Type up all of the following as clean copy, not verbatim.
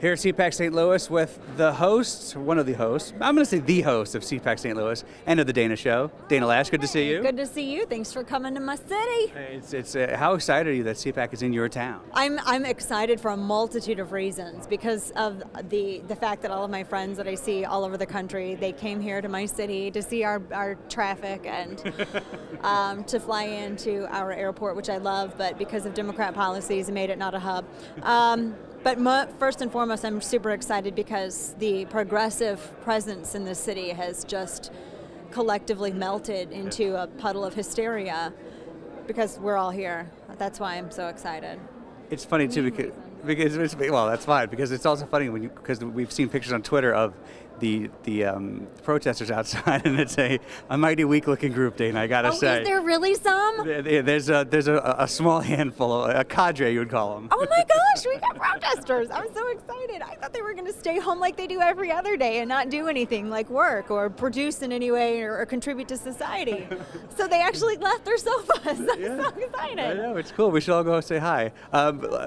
Here at CPAC St. Louis with the host, one of the hosts, I'm going to say the host of CPAC St. Louis and of the Dana Show, Dana Loesch. Good to see you. Good to see you. Thanks for coming to my city. It's how excited are you that CPAC is in your town? I'm excited for a multitude of reasons because of the fact that all of my friends that I see all over the country, they came here to my city to see our traffic and to fly into our airport, which I love, but because of Democrat policies, it made it not a hub. But first and foremost, I'm super excited because the progressive presence in the city has just collectively melted into a puddle of hysteria because we're all here. That's why I'm so excited. It's funny too because well, that's fine because it's also funny because we've seen pictures on Twitter of the protesters outside, and it's a mighty weak-looking group, Dana, I gotta say. Is there really some? There's a small handful, a cadre, you would call them. Oh my gosh, we got protesters! I'm so excited. I thought they were going to stay home like they do every other day and not do anything like work or produce in any way or contribute to society. So they actually left their sofas. I'm so excited. I know, it's cool. We should all go say hi.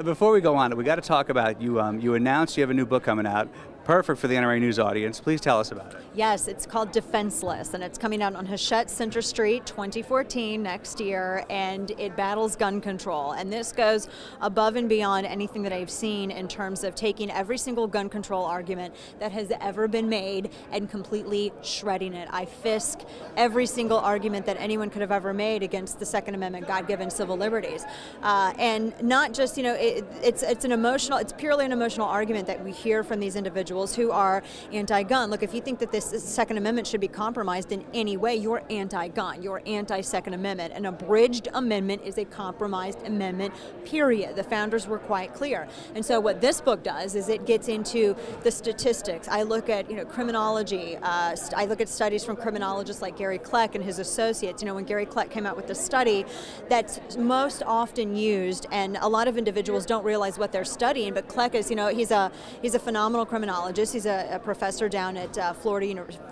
Before we go on, we got to talk about you. You announced you have a new book coming out. Perfect for the NRA News audience. Please tell us about it. Yes, it's called Defenseless, and it's coming out on Hachette Center Street 2014 next year, and it battles gun control. And this goes above and beyond anything that I've seen in terms of taking every single gun control argument that has ever been made and completely shredding it. I fisk every single argument that anyone could have ever made against the Second Amendment, God-given civil liberties. And not just, it's purely an emotional argument that we hear from these individuals who are anti-gun. Look, if you think that this Second Amendment should be compromised in any way, you're anti-gun, you're anti-Second Amendment. An abridged amendment is a compromised amendment, period. The founders were quite clear. And so what this book does is it gets into the statistics. I look at criminology. I look at studies from criminologists like Gary Kleck and his associates. When Gary Kleck came out with the study that's most often used, and a lot of individuals don't realize what they're studying, but Kleck is, he's a phenomenal criminologist. He's a professor down at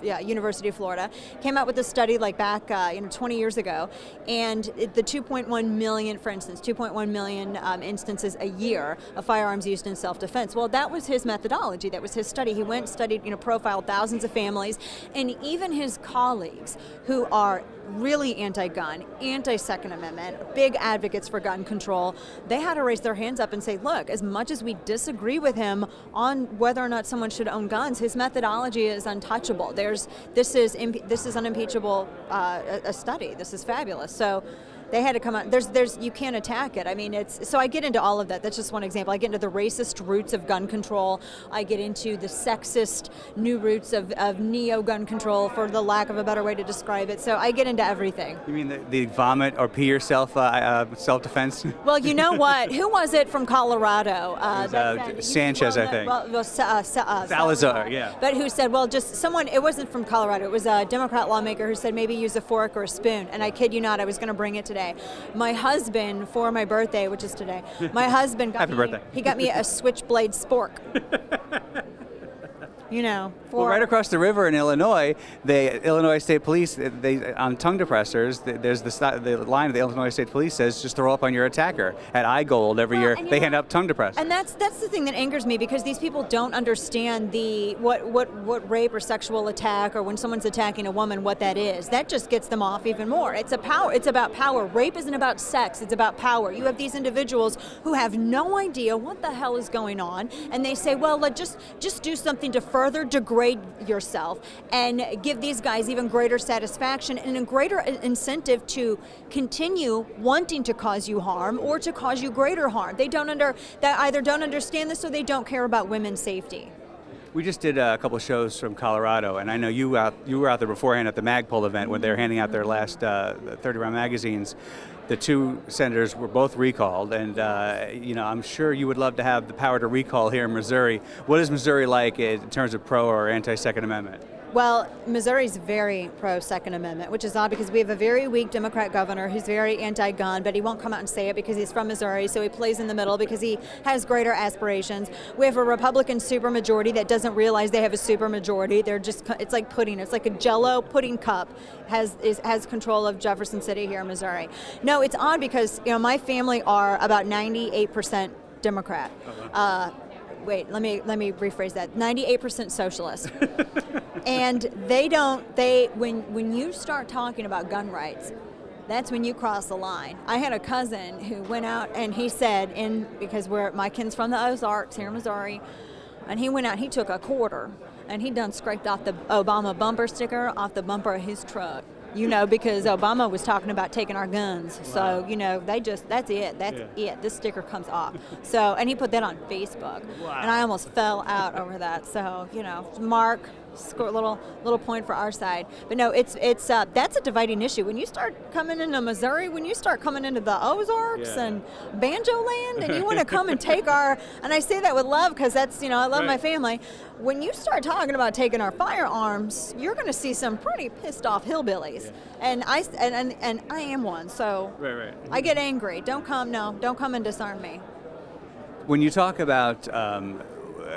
University of Florida. Came out with a study back 20 years ago, and the 2.1 million, for instance, 2.1 million instances a year of firearms used in self-defense. Well, that was his methodology. That was his study. He went, studied, profiled thousands of families, and even his colleagues who are really anti-gun, anti-Second Amendment, big advocates for gun control, they had to raise their hands up and say, look, as much as we disagree with him on whether or not someone should own guns, his methodology is untouchable. This is unimpeachable a study. This is fabulous. So they had to come out. You can't attack it. So I get into all of that. That's just one example. I get into the racist roots of gun control. I get into the sexist new roots of neo-gun control, for the lack of a better way to describe it. So I get into everything. You mean the vomit or pee yourself self-defense? Well, you know what? Who was it from Colorado? Sanchez, I think. Salazar, yeah. But who said, well, just someone, it wasn't from Colorado. It was a Democrat lawmaker who said maybe use a fork or a spoon. And I kid you not, I was going to bring it today. My husband, for my birthday, which is today, Happy birthday. He got me a switchblade spork. Well, right across the river in Illinois, the Illinois State Police, on tongue depressors, there's the line of the Illinois State Police says, just throw up on your attacker. At iGold every year, they hand out tongue depressors. And that's the thing that angers me, because these people don't understand what rape or sexual attack, or when someone's attacking a woman, what that is. That just gets them off even more. It's about power. Rape isn't about sex, it's about power. You have these individuals who have no idea what the hell is going on, and they say, well, let's just do something to further degrade yourself and give these guys even greater satisfaction and a greater incentive to continue wanting to cause you harm or to cause you greater harm. They either don't understand this or they don't care about women's safety. We just did a couple shows from Colorado, and I know you were out there beforehand at the Magpul event when they were handing out their last 30-round magazines. The two senators were both recalled, and I'm sure you would love to have the power to recall here in Missouri. What is Missouri like in terms of pro or anti-Second Amendment? Well, Missouri's very pro-Second Amendment, which is odd because we have a very weak Democrat governor who's very anti-gun, but he won't come out and say it because he's from Missouri, so he plays in the middle because he has greater aspirations. We have a Republican supermajority that doesn't realize they have a supermajority. It's like pudding. It's like a Jell-O pudding cup has control of Jefferson City here in Missouri. No, it's odd because my family are about 98% Democrat. wait, let me rephrase that. 98% socialist. And when you start talking about gun rights, that's when you cross the line. I had a cousin who went out and he said, because my kin's from the Ozarks here in Missouri, and he went out, he took a quarter, and he done scraped off the Obama bumper sticker off the bumper of his truck. Because Obama was talking about taking our guns. Wow. So, that's it. This sticker comes off. So, and he put that on Facebook. Wow. And I almost fell out over that. So, Mark, score little point for our side. But no, it's that's a dividing issue. When you start coming into Missouri, when you start coming into the Ozarks and Banjo Land, and you want to come and take and I say that with love because that's, I love my family. When you start talking about taking our firearms, you're going to see some pretty pissed off hillbillies. And I am one, so Right. I get angry. Don't come and disarm me. When you talk about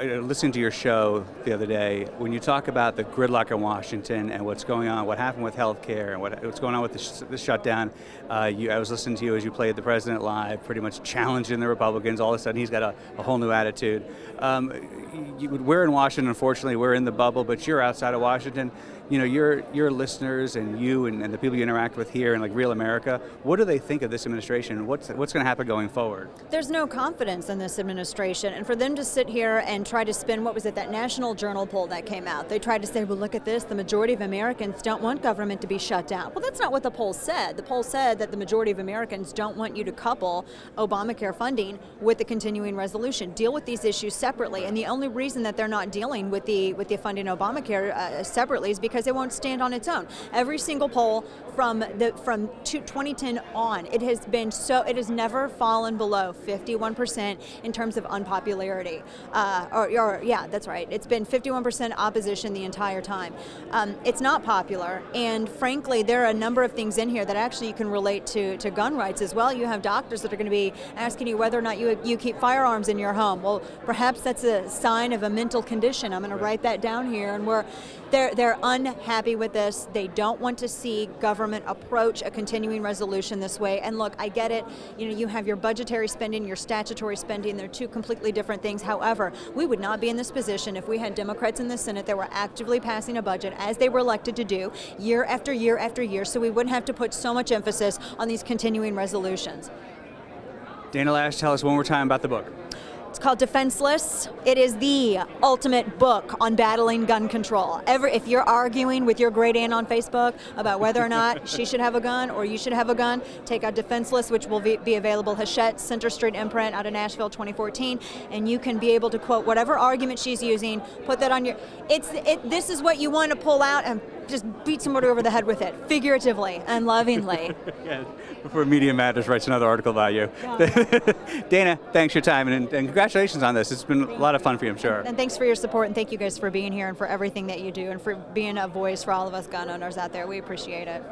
listening to your show the other day, when you talk about the gridlock in Washington and what's going on, what happened with healthcare and what's going on with the shutdown, I was listening to you as you played the president live, pretty much challenging the Republicans. All of a sudden, he's got a whole new attitude. We're in Washington, unfortunately, we're in the bubble, but you're outside of Washington. Your listeners and you and the people you interact with here in like real America, what do they think of this administration? What's going to happen going forward? There's no confidence in this administration, and for them to sit here and try to spin, what was it, that National Journal poll that came out, they tried to say, well, look at this, the majority of Americans don't want government to be shut down. Well, that's not what the poll said. The poll said that the majority of Americans don't want you to couple Obamacare funding with the continuing resolution. Deal with these issues separately, and the only reason that they're not dealing with the funding Obamacare separately is because it won't stand on its own. Every single poll from 2010 on, it has never fallen below 51% in terms of unpopularity. That's right. It's been 51% opposition the entire time. It's not popular, and frankly, there are a number of things in here that actually you can relate to gun rights as well. You have doctors that are going to be asking you whether or not you keep firearms in your home. Well, perhaps that's a sign of a mental condition. I'm going to write that down here, and they're unhappy with this. They don't want to see government approach a continuing resolution this way. And look, I get it. You have your budgetary spending, your statutory spending. They're two completely different things. However, we would not be in this position if we had Democrats in the Senate that were actively passing a budget, as they were elected to do, year after year after year, so we wouldn't have to put so much emphasis on these continuing resolutions. Dana Loesch, tell us one more time about the book. It's called Defenseless. It is the ultimate book on battling gun control. If you're arguing with your great aunt on Facebook about whether or not she should have a gun or you should have a gun, take out Defenseless, which will be available, Hachette, Center Street imprint out of Nashville, 2014, and you can be able to quote whatever argument she's using, put that on your... This is what you want to pull out and just beat somebody over the head with it, figuratively and lovingly. Yes. Before Media Matters writes another article about you. Yeah. Dana, thanks for your time, and congratulations on this. It's been a lot of fun for you, I'm sure. And thanks for your support, and thank you guys for being here and for everything that you do and for being a voice for all of us gun owners out there. We appreciate it.